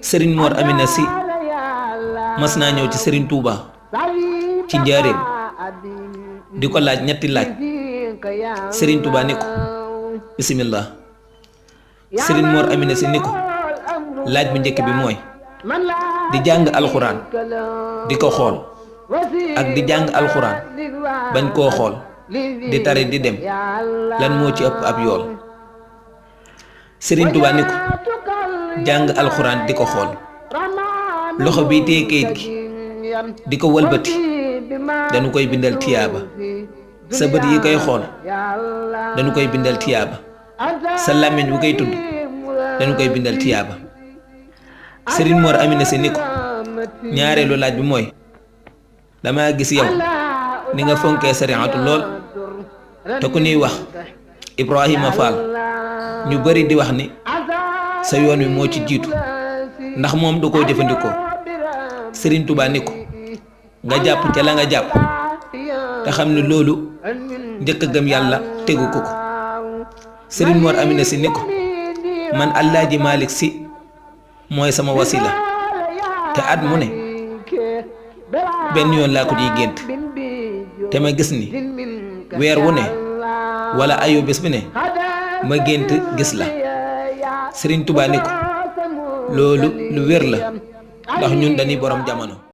Serigne Mor Amina Sy mas naa ñëw ci Serigne Touba ci njaareem di ko laaj ñetti laaj. Serigne Touba ni ko bismillah. Serigne Mor Amina Sy ni ko laaj bu njëkk bi mooy di jàng alxuraan di ko xool ak di jàng alxuraan bañ koo xool di tari di dem lan moo ci ëpp ab yool. Serigne Touba ni ko jàng alxuraan di ko xool loxo bi téye kayit gi di ko wëlbati dañu koy bindal tiyaaba, sa bët yi koy xool dañu koy bindal tiyaaba, sa làmmiñ bu koy tudd dañu koy bindal tiyaaba. Serigne Mor Amina Sy ni ko ñaareelu laaj bi mooy dama gis yow ni nga fonkee sariatu lool te ku ñuy wax Ibrahima Fall ñu bari di wax ni sa yoon wi moo ci jiitu ndax moom du ko jëfandikoo. Serigne Touba ni ko nga jàpp ca la nga jàpp te xam ne loolu njëkk a gëm yàlla tegu ko ko. Serigne Mor Amina Sy ni ko man Alaaji Malick Sy mooy sama wasila te at mu ne benn yoon laa ko ciy gént te ma gis ni weer wu ne wala ayu bés bi ne ma gént gis la. Serigne Touba ni ko loolu lu wér la ndax ñun dañuy borom jamono.